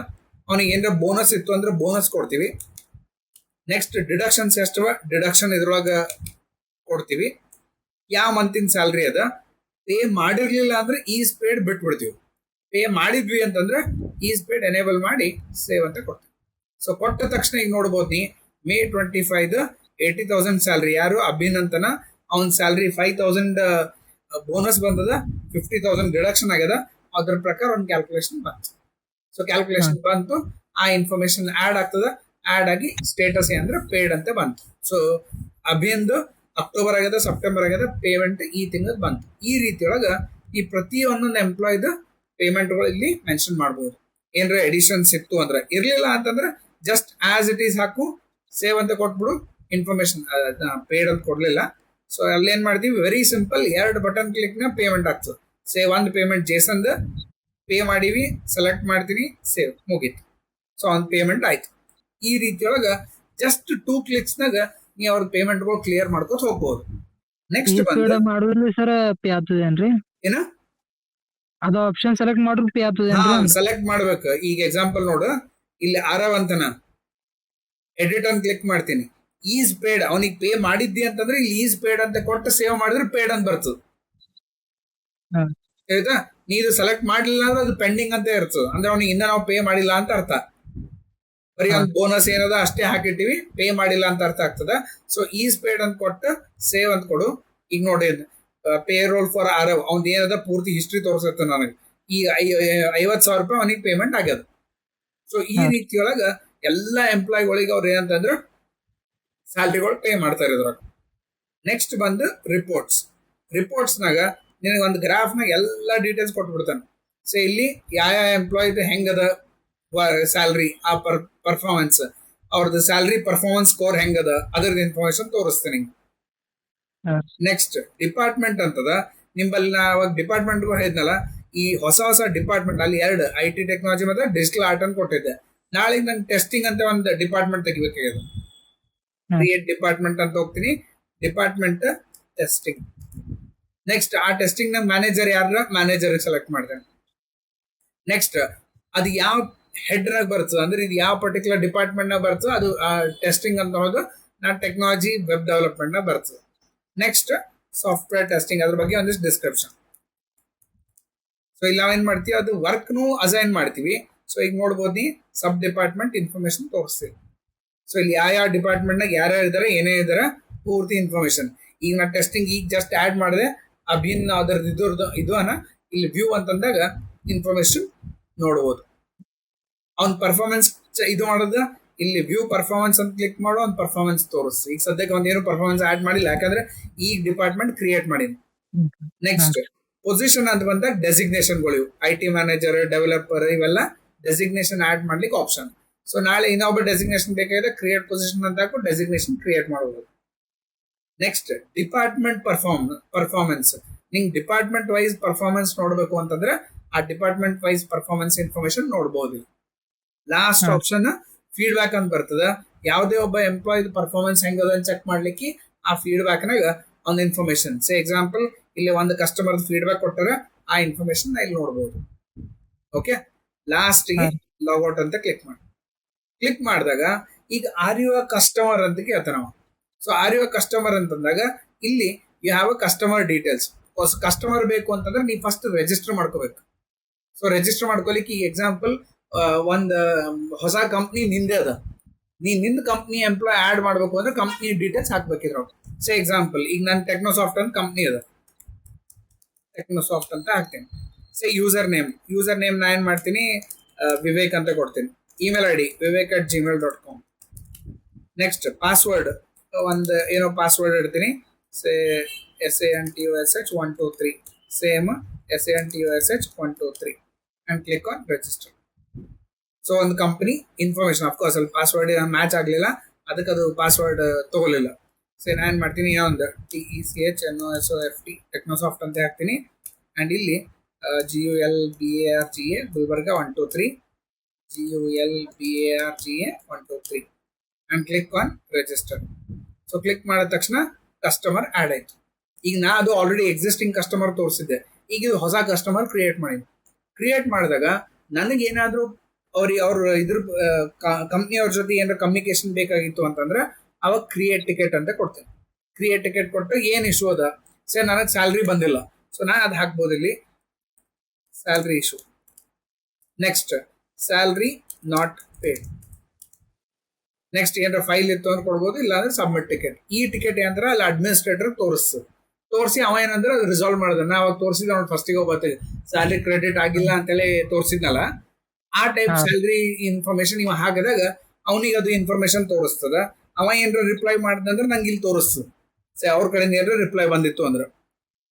ಅವನಿಗೆ ಏನಾರ ಬೋನಸ್ ಇತ್ತು ಅಂದ್ರೆ ಬೋನಸ್ ಕೊಡ್ತೀವಿ. ನೆಕ್ಸ್ಟ್ ಡಿಡಕ್ಷನ್ಸ್ ಎಷ್ಟವ, ಡಿಡಕ್ಷನ್ ಇದ್ರೊಳಗೆ ಕೊಡ್ತೀವಿ. ಯಾವ ಮಂತಿನ ಸ್ಯಾಲ್ರಿ ಅದ, ಪೇ ಮಾಡಿರ್ಲಿಲ್ಲ ಅಂದ್ರೆ ಈಸ್ ಪೇಡ್ ಬಿಟ್ಬಿಡ್ತೀವಿ. ಪೇ ಮಾಡಿದ್ವಿ ಅಂತಂದ್ರೆ ಈಸ್ ಪೇಡ್ ಎನೇಬಲ್ ಮಾಡಿ ಸೇವ್ ಅಂತ ಕೊಡ್ತೀವಿ. ಸೊ ಕೊಟ್ಟ ತಕ್ಷಣ ಈಗ ನೋಡ್ಬೋದು ನೀ May 25 80,000 ಸ್ಯಾಲ್ರಿ, ಯಾರು ಅಭಿನ್ ಅಂತನ, ಅವನ ಸ್ಯಾಲ್ರಿ 5,000 ಬೋನಸ್ ಬಂದದ, 50,000 ಡಿಡಕ್ಷನ್ ಆಗ್ಯದ. ಅದ್ರ ಪ್ರಕಾರ ಒಂದು ಕ್ಯಾಲ್ಕುಲೇಷನ್ ಬಂತು. ಸೊ ಕ್ಯಾಲ್ಕುಲೇಷನ್ ಬಂತು, ಆ ಇನ್ಫಾರ್ಮೇಶನ್ ಆಡ್ ಆಗ್ತದ, ಆಡ್ ಆಗಿ ಸ್ಟೇಟಸ್ ಅಂದ್ರೆ ಪೇಡ್ ಅಂತ ಬಂತು. ಸೊ ಅಭಿಯಂದು ಅಕ್ಟೋಬರ್ ಆಗ್ಯದ, ಸೆಪ್ಟೆಂಬರ್ ಆಗ್ಯದ, ಪೇಮೆಂಟ್ ಈ ತಿಂಗಳು ಬಂತು. ಈ ರೀತಿಯೊಳಗ ಈ ಪ್ರತಿ ಒಂದೊಂದು ಎಂಪ್ಲಾಯ್ದು ಪೇಮೆಂಟ್ಗಳು ಇಲ್ಲಿ ಮೆನ್ಷನ್ ಮಾಡ್ಬೋದು. ಏನ್ರ ಎಡಿಷನ್ಸ್ ಇತ್ತು ಅಂದ್ರೆ, ಇರ್ಲಿಲ್ಲ ಅಂತಂದ್ರೆ ಜಸ್ಟ್ ಆಸ್ ಇಟ್ ಈಸ್ ಹಾಕು, ಸೇವ್ ಅಂತ ಕೊಟ್ಬಿಡು. ಇನ್ಫಾರ್ಮೇಶನ್ ಪೇಡ್ ಅಂತ ಕೊಡ್ಲಿಲ್ಲ. ಸೊ ಅಲ್ಲಿ ಏನ್ ಮಾಡ್ತೀವಿ, ವೆರಿ ಸಿಂಪಲ್, 2 ಬಟನ್ ಕ್ಲಿಕ್ ನ ಪೇಮೆಂಟ್ ಆಗ್ತದೆ. ಸೇವ್ ಒಂದು ಪೇಮೆಂಟ್ ಜೇಸನ್ದ ಪೇ ಮಾಡೀವಿ, ಸೆಲೆಕ್ಟ್ ಮಾಡ್ತೀನಿ, ಸೇವ್, ಮುಗೀತು. ಸೊ ಒಂದು ಪೇಮೆಂಟ್ ಆಯ್ತು. ಈ ರೀತಿಯೊಳಗ ಜಸ್ಟ್ 2 ಕ್ಲಿಕ್ಸ್ನಾಗ ನೀವು ಅವ್ರ ಪೇಮೆಂಟ್ಗಳು ಕ್ಲಿಯರ್ ಮಾಡ್ಕೋತ ಹೋಗ್ಬೋದು. ನೆಕ್ಸ್ಟ್ ಮಾಡಿದ್ರಿ ಸರ್ ಪೇ ಆಗ್ತದೇನ್ರಿ? ಏನ ಅದು ಆಪ್ಷನ್ ಸೆಲೆಕ್ಟ್ ಮಾಡಿದ್ರೆ ಪೇ ಆಗ್ತದೇನ್ರಿ? ಸೆಲೆಕ್ಟ್ ಮಾಡ್ಬೇಕು. ಈಗ ಎಕ್ಸಾಂಪಲ್ ನೋಡು, ಇಲ್ಲಿ ಆರವ್ ಅಂತನ ಎಡಿಟ್ ಅಂತ ಕ್ಲಿಕ್ ಮಾಡ್ತೀನಿ, ಈಸ್ ಪೇಡ್, ಅವನಿಗೆ ಪೇ ಮಾಡಿದ್ದಿ ಅಂತಂದ್ರೆ ಇಲ್ಲಿ ಈಸ್ ಪೇಡ್ ಅಂತ ಕೊಟ್ಟು ಸೇವ್ ಮಾಡಿದ್ರೆ ಪೇಡ್ ಅಂತ ಬರ್ತದೆ. ಆಯ್ತಾ? ನೀನು ಸೆಲೆಕ್ಟ್ ಮಾಡ್ಲಿಲ್ಲ ಅಂದ್ರೆ ಅದು ಪೆಂಡಿಂಗ್ ಅಂತ ಇರ್ತದೆ, ಅಂದ್ರೆ ಅವ್ನಿಗೆ ಇನ್ನ ನಾವು ಪೇ ಮಾಡಿಲ್ಲ ಅಂತ ಅರ್ಥ. ಬರೀ ಒಂದು ಬೋನಸ್ ಏನದ ಅಷ್ಟೇ ಹಾಕಿಟ್ಟಿವಿ, ಪೇ ಮಾಡಿಲ್ಲ ಅಂತ ಅರ್ಥ ಆಗ್ತದ. ಸೊ ಈಸ್ ಪೇಡ್ ಅಂತ ಕೊಟ್ಟು ಸೇವ್ ಅಂತ ಕೊಡು. ಈಗ ನೋಡಿ, ಪೇ ರೋಲ್ ಫಾರ್ ಆರವ್, ಅವ್ನ ಏನದ ಪೂರ್ತಿ ಹಿಸ್ಟ್ರಿ ತೋರಿಸುತ್ತೆ ನನಗೆ. ಈಗ 50,000 ರೂಪಾಯಿ ಅವನಿಗೆ ಪೇಮೆಂಟ್ ಆಗ್ಯದ. ಸೊ ಈ ರೀತಿಯೊಳಗ ಎಲ್ಲ ಎಂಪ್ಲಾಯ್ಗಳಿಗೆ ಅವ್ರು ಏನಂತಂದ್ರೆ ಸ್ಯಾಲ್ರಿಗಳು ಪೇ ಮಾಡ್ತಾ ಇರೋದ್ರಾಗ. ನೆಕ್ಸ್ಟ್ ಬಂದು ರಿಪೋರ್ಟ್ಸ್. ರಿಪೋರ್ಟ್ಸ್ನಾಗ ನಿನಗೆ ಒಂದು ಗ್ರಾಫ್ನಾಗ ಎಲ್ಲ ಡೀಟೇಲ್ಸ್ ಕೊಟ್ಬಿಡ್ತಾನೆ. ಸೊ ಇಲ್ಲಿ ಯಾವ ಎಂಪ್ಲಾಯ್ದು ಹೆಂಗದ ಸ್ಯಾಲ್ರಿ, ಆ ಪರ್ಫಾರ್ಮೆನ್ಸ್, ಅವ್ರದ್ದು ಸ್ಯಾಲ್ರಿ ಪರ್ಫಾರ್ಮೆನ್ಸ್ ಸ್ಕೋರ್ ಹೆಂಗದ, ಅದ್ರದ್ದು ಇನ್ಫಾರ್ಮೇಶನ್ ತೋರಿಸ್ತೀನಿ. ನೆಕ್ಸ್ಟ್ ಡಿಪಾರ್ಟ್ಮೆಂಟ್ ಅಂತದ, ನಿಂಬಲ್ಲಿ ಅವಾಗ ಡಿಪಾರ್ಟ್ಮೆಂಟ್ ಹೇಳಿದ್ನಲ್ಲ, ಈ ಹೊಸ ಡಿಪಾರ್ಟ್ಮೆಂಟ್ ಅಲ್ಲಿ 2 IT ಟೆಕ್ನಾಲಜಿ ಮತ್ತೆ ಡಿಜಿಟಲ್ ಆರ್ಟ್ ಅಂತ ಕೊಟ್ಟಿದ್ದೆ. ನಾಳೆ ನಂಗೆ ಟೆಸ್ಟಿಂಗ್ ಅಂತ ಒಂದು ಡಿಪಾರ್ಟ್ಮೆಂಟ್ ತೆಗಿಬೇಕಾಗಿದೆ. ಕ್ರಿಯೇಟ್ ಡಿಪಾರ್ಟ್ಮೆಂಟ್ ಅಂತ ಹೋಗ್ತೀನಿ, ಡಿಪಾರ್ಟ್ಮೆಂಟ್ ಟೆಸ್ಟಿಂಗ್. ನೆಕ್ಸ್ಟ್ ಆ ಟೆಸ್ಟಿಂಗ್ ನ ಮ್ಯಾನೇಜರ್ ಯಾರ, ಮ್ಯಾನೇಜರ್ ಸೆಲೆಕ್ಟ್ ಮಾಡ್ತೇನೆ. ನೆಕ್ಸ್ಟ್ ಅದು ಯಾವ ಹೆಡ್ರಾಗ ಬರ್ತದೆ ಅಂದ್ರೆ, ಇದು ಯಾವ ಪರ್ಟಿಕ್ಯುಲರ್ ಡಿಪಾರ್ಟ್ಮೆಂಟ್ ನಾಗ ಬರ್ತದೆ, ಅದು ಟೆಸ್ಟಿಂಗ್ ಅಂತ ಹೋದು ನಾನು ಟೆಕ್ನಾಲಜಿ ವೆಬ್ ಡೆವಲಪ್ಮೆಂಟ್ ನಾಗ ಬರ್ತದೆ. ನೆಕ್ಸ್ಟ್ ಸಾಫ್ಟ್ವೇರ್ ಟೆಸ್ಟಿಂಗ್, ಅದ್ರ ಬಗ್ಗೆ ಒಂದಿಷ್ಟು ಡಿಸ್ಕ್ರಿಪ್ಷನ್. ಸೊ ಇಲ್ಲಿ ನಾವೇನ್ ಮಾಡ್ತೀವಿ, ಅದು ವರ್ಕ್ನು ಅಸೈನ್ ಮಾಡ್ತೀವಿ. ಸೊ ಈಗ ನೋಡ್ಬೋದು, ನೀ ಸಬ್ ಡಿಪಾರ್ಟ್ಮೆಂಟ್ ಇನ್ಫಾರ್ಮೇಶನ್ ತೋರಿಸ್ತೀವಿ. ಸೊ ಇಲ್ಲಿ ಯಾವ ಡಿಪಾರ್ಟ್ಮೆಂಟ್ನಾಗ ಯಾರ್ಯಾರು ಇದಾರೆ, ಏನೇ ಇದಾರೆ ಪೂರ್ತಿ ಇನ್ಫಾರ್ಮೇಶನ್. ಈಗ ನಾ ಟೆಸ್ಟಿಂಗ್ ಈಗ ಜಸ್ಟ್ ಆಡ್ ಮಾಡಿದೆ, ಅಭಿನ್ ಅದ್ರದ್ದು ಇದು ಇಲ್ಲಿ ವ್ಯೂ ಅಂತಂದಾಗ ಇನ್ಫಾರ್ಮೇಶನ್ ನೋಡ್ಬೋದು. ಅವ್ನ ಪರ್ಫಾರ್ಮೆನ್ಸ್ ಇದು ಮಾಡೋದ, ಇಲ್ಲಿ ವ್ಯೂ ಪರ್ಫಾರ್ಮೆನ್ಸ್ ಅಂತ ಕ್ಲಿಕ್ ಮಾಡೋ, ಒಂದು ಪರ್ಫಾರ್ಮೆನ್ಸ್ ತೋರಿಸ್ತು. ಈಗ ಸದ್ಯಕ್ಕೆ ಒಂದೇನು ಪರ್ಫಾರ್ಮೆನ್ಸ್ ಆಡ್ ಮಾಡಿಲ್ಲ, ಯಾಕಂದ್ರೆ ಈಗ ಡಿಪಾರ್ಟ್ಮೆಂಟ್ ಕ್ರಿಯೇಟ್ ಮಾಡೀನಿ. ನೆಕ್ಸ್ಟ್ ಪೊಸಿಷನ್ ಅಂತ ಬಂದಾಗ ಡೆಸಿಗ್ನೇಷನ್ಗಳು, IT ಮ್ಯಾನೇಜರ್, ಡೆವಲಪರ್, ಇವೆಲ್ಲ ಡೆಸಿಗ್ನೇಷನ್ ಆಡ್ ಮಾಡ್ಲಿಕ್ಕೆ ಆಪ್ಷನ್. ಸೊ ನಾಳೆ ಇನ್ನೊಬ್ಬ ಡೆಸಿಗ್ನೇಷನ್ ಬೇಕಾಗಿದೆ, ಕ್ರಿಯೇಟ್ ಪೊಸಿಷನ್ ಅಂತ ಹಾಕು ಡೆಸಿಗ್ನೇಷನ್ ಕ್ರಿಯೇಟ್ ಮಾಡಬಹುದು. Next department performance. ನಿಂಗೆ ಡಿಪಾರ್ಟ್ಮೆಂಟ್ ವೈಸ್ ಪರ್ಫಾರ್ಮೆನ್ಸ್ ನೋಡಬೇಕು ಅಂತಂದ್ರೆ ಆ ಡಿಪಾರ್ಟ್ಮೆಂಟ್ ವೈಸ್ ಪರ್ಫಾರ್ಮೆನ್ಸ್ ಇನ್ಫಾರ್ಮೇಶನ್ ನೋಡಬಹುದು. ಲಾಸ್ಟ್ ಆಪ್ಷನ್ ಫೀಡ್ಬ್ಯಾಕ್ ಅಂತ ಬರ್ತದ. ಯಾವುದೇ ಒಬ್ಬ ಎಂಪ್ಲಾಯ್ ಪರ್ಫಾರ್ಮೆನ್ಸ್ ಹೆಂಗದ ಅಂತ ಚೆಕ್ ಮಾಡ್ಲಿಕ್ಕೆ ಆ ಫೀಡ್ಬ್ಯಾಕ್ನಾಗ ಒಂದು ಇನ್ಫಾರ್ಮೇಶನ್, ಸೇ ಎಕ್ಸಾಂಪಲ್ ಇಲ್ಲಿ ಒಂದು ಕಸ್ಟಮರ್ ಫೀಡ್ಬ್ಯಾಕ್ ಕೊಟ್ಟರೆ ಆ ಇನ್ಫಾರ್ಮೇಶನ್ ಇಲ್ಲಿ ನೋಡಬಹುದು. ಓಕೆ, ಲಾಸ್ಟ್ಗೆ ಲಾಗೌಟ್ ಅಂತ ಕ್ಲಿಕ್ ಮಾಡಿ. ಕ್ಲಿಕ್ ಮಾಡಿದಾಗ ಈಗ ಆರ್ ಯು ಅ ಕಸ್ಟಮರ್ ಅಂತ ಕೇಳ್ತಾನೆ ನಾವು. So are you a customer ಅಂತಂದಾಗ ಇಲ್ಲಿ you have a customer details. Customer ಬೇಕು ಅಂತಂದ್ರೆ ನೀವು ಫಸ್ಟ್ ರಿಜಿಸ್ಟರ್ ಮಾಡ್ಕೋಬೇಕು. ಸೊ ರಿಜಿಸ್ಟರ್ ಮಾಡ್ಕೊಲಿಕ್ಕೆ ಈಗ ಎಕ್ಸಾಂಪಲ್ ಒಂದು ಹೊಸ ಕಂಪ್ನಿ ನಿಂದೆ ಅದ, ನಿಂದ ಕಂಪ್ನಿ ಎಂಪ್ಲಾಯ್ ಆಡ್ ಮಾಡ್ಬೇಕು ಅಂದ್ರೆ ಕಂಪ್ನಿ ಡೀಟೇಲ್ಸ್ ಹಾಕ್ಬೇಕಿದ್ರು. ಸೇ ಎಕ್ಸಾಂಪಲ್ ಈಗ ನಾನು ಟೆಕ್ನೋಸಾಫ್ಟ್ ಅಂತ ಕಂಪ್ನಿ ಅದ, ಟೆಕ್ನೋಸಾಫ್ಟ್ ಅಂತ ಹಾಕ್ತೀನಿ. ಸೇ ಯೂಸರ್ ನೇಮ್ ನಾ ಏನ್ ಮಾಡ್ತೀನಿ, ವಿವೇಕ್ ಅಂತ ಕೊಡ್ತೀನಿ. Email I D vivek@gmail.com. Next password ಒಂದು ಏನೋ ಪಾಸ್ವರ್ಡ್ ಇಡ್ತೀನಿ. ಸೇ SANTOSH123 same SANTOSH123 and click on register. So ಒಂದು ಕಂಪನಿ ಇನ್ಫಾರ್ಮೇಶನ್ ಅಫ್ಕೋರ್ಸ್ ಅಲ್ಲಿ ಪಾಸ್ವರ್ಡ್ ಮ್ಯಾಚ್ ಆಗಲಿಲ್ಲ, ಅದಕ್ಕೆ ಅದು ಪಾಸ್ವರ್ಡ್ ತಗೋಲಿಲ್ಲ. ಸೊ ನಾನು ಏನು ಮಾಡ್ತೀನಿ, ಇನ್ನೊಂದು TECHNOSOFT ಟೆಕ್ನೋಸಾಫ್ಟ್ ಅಂತ ಹಾಕ್ತೀನಿ. ಆ್ಯಂಡ್ ಇಲ್ಲಿ GULBARGA Gulbarga 123 GULBARGA 123 and click on register. So click ಮಾಡಿದ ತಕ್ಷಣ ಕಸ್ಟಮರ್ ಆ್ಯಡ್ ಆಯಿತು. ಈಗ ನಾ ಅದು ಆಲ್ರೆಡಿ ಎಕ್ಸಿಸ್ಟಿಂಗ್ ಕಸ್ಟಮರ್ ತೋರಿಸಿದ್ದೆ, ಈಗ ಇದು ಹೊಸ ಕಸ್ಟಮರ್ ಕ್ರಿಯೇಟ್ ಮಾಡಿದಾಗ ನನಗೇನಾದರೂ ಅವ್ರ ಇದ್ರ ಕಂಪ್ನಿಯವ್ರ ಜೊತೆ ಏನಾದ್ರು ಕಮ್ಯುನಿಕೇಶನ್ ಬೇಕಾಗಿತ್ತು ಅಂತಂದ್ರೆ ಅವಾಗ ಕ್ರಿಯೇಟ್ ಟಿಕೆಟ್ ಅಂತ ಕೊಡ್ತೇನೆ. ಕ್ರಿಯೇಟ್ ಟಿಕೆಟ್ ಕೊಟ್ಟು ಏನು ಇಶ್ಯೂ ಅದ, ಸರ್ ನನಗೆ ಸ್ಯಾಲ್ರಿ ಬಂದಿಲ್ಲ, ಸೊ ನಾನು ಅದು ಹಾಕ್ಬೋದು ಇಲ್ಲಿ, salary issue. Next salary not paid. Next ಏನಾರ ಫೈಲ್ ಇತ್ತು ಅಂತ ಕೊಡ್ಬೋದು, ಇಲ್ಲಾಂದ್ರೆ ಸಬ್ಮಿಟ್ ಟಿಕೆಟ್. ಈ ಟಿಕೆಟ್ ಏನಂದ್ರೆ ಅಲ್ಲಿ ಅಡ್ಮಿನಿಸ್ಟ್ರೇಟರ್ ತೋರಿಸಿ ಅವ ಏನಂದ್ರೆ ಅದು ರಿಸಾಲ್ವ್ ಮಾಡಿದ. ನಾ ಅವಾಗ ತೋರಿಸಿದ ಅವ್ನು ಫಸ್ಟಿಗೆ ಹೋಗ್ಬರ್ತೀವಿ ಸ್ಯಾಲ್ರಿ ಕ್ರೆಡಿಟ್ ಆಗಿಲ್ಲ ಅಂತೇಳಿ ತೋರಿಸಿದ್ನಲ್ಲ, ಆ ಟೈಪ್ ಸ್ಯಾಲ್ರಿ ಇನ್ಫಾರ್ಮೇಶನ್ ಇವ ಹಾಕಿದಾಗ ಅವನಿಗೆ ಅದು ಇನ್ಫಾರ್ಮೇಶನ್ ತೋರಿಸ್ತದ. ಅವ ಏನಾರ ರಿಪ್ಲೈ ಮಾಡಿದಂದ್ರೆ ನಂಗೆ ಇಲ್ಲಿ ತೋರಿಸ್ತದೆ. ಸೊ ಅವ್ರ ಕಡೆಯಿಂದ ಏನಾರ ರಿಪ್ಲೈ ಬಂದಿತ್ತು ಅಂದ್ರೆ,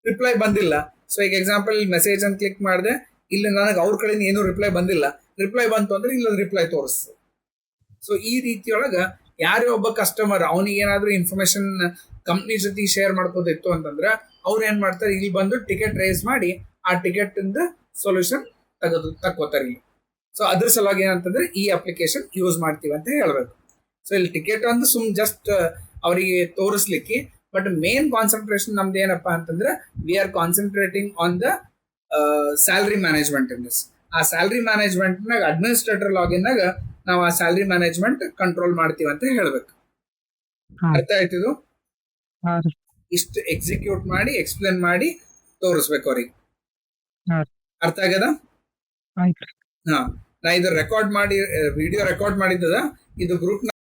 ರಿಪ್ಲೈ ಬಂದಿಲ್ಲ. ಸೊ ಈಗ ಎಕ್ಸಾಂಪಲ್ ಮೆಸೇಜ್ ಅಂತ ಕ್ಲಿಕ್ ಮಾಡಿದೆ, ಇಲ್ಲಿ ನನಗೆ ಅವ್ರ ಕಡೆಯಿಂದ ಏನೂ ರಿಪ್ಲೈ ಬಂದಿಲ್ಲ. ರಿಪ್ಲೈ ಬಂತು ಅಂದ್ರೆ ಇಲ್ಲ ರಿಪ್ಲೈ ತೋರಿಸ್ತದೆ. ಸೊ ಈ ರೀತಿಯೊಳಗೆ ಯಾರೇ ಒಬ್ಬ ಕಸ್ಟಮರ್ ಅವನಿಗೆ ಏನಾದರೂ ಇನ್ಫಾರ್ಮೇಶನ್ ಕಂಪ್ನಿ ಜೊತೆ ಶೇರ್ ಮಾಡ್ಕೋದಿತ್ತು ಅಂತಂದ್ರೆ ಅವ್ರು ಏನ್ ಮಾಡ್ತಾರೆ, ಇಲ್ಲಿ ಬಂದು ಟಿಕೆಟ್ ರೈಸ್ ಮಾಡಿ ಆ ಟಿಕೆಟ್ ಇಂದ ಸೊಲ್ಯೂಷನ್ ತಕ್ಕೋತಾರೆ ಇಲ್ಲಿ. ಸೊ ಅದ್ರ ಸಲುವಾಗಿ ಏನಂತಂದ್ರೆ ಈ ಅಪ್ಲಿಕೇಶನ್ ಯೂಸ್ ಮಾಡ್ತೀವಿ ಅಂತ ಹೇಳ್ಬೇಕು. ಸೊ ಇಲ್ಲಿ ಟಿಕೆಟ್ ಒಂದು ಜಸ್ಟ್ ಅವರಿಗೆ ತೋರಿಸ್ಲಿಕ್ಕೆ, ಬಟ್ ಮೇನ್ ಕಾನ್ಸಂಟ್ರೇಷನ್ ನಮ್ದು ಏನಪ್ಪಾ ಅಂತಂದ್ರೆ we are concentrating on the salary management in this. ಆ ಸ್ಯಾಲ್ರಿ ಮ್ಯಾನೇಜ್ಮೆಂಟ್ನಾಗ ಅಡ್ಮಿನಿಸ್ಟ್ರೇಟರ್ ಲಾಗಿನ್ನಾಗ ನಾವು ಆ ಸ್ಯಾಲ್ರಿ ಮ್ಯಾನೇಜ್ಮೆಂಟ್ ಕಂಟ್ರೋಲ್ ಮಾಡ್ತೀವಿ ಅಂತ ಹೇಳ್ಬೇಕು. ಅರ್ಥ ಆಯ್ತಿದು? ಇಷ್ಟು ಎಕ್ಸಿಕ್ಯೂಟ್ ಮಾಡಿ ಎಕ್ಸ್ಪ್ಲೇನ್ ಮಾಡಿ ತೋರಿಸ್ಬೇಕು ಅವ್ರಿಗೆ. ಅರ್ಥ ಆಗ್ಯದ? ಹಾ, ನಾ ಇದು ರೆಕಾರ್ಡ್ ಮಾಡಿ ವಿಡಿಯೋ ರೆಕಾರ್ಡ್ ಮಾಡಿದ್ದದ, ಇದು ಗ್ರೂಪ್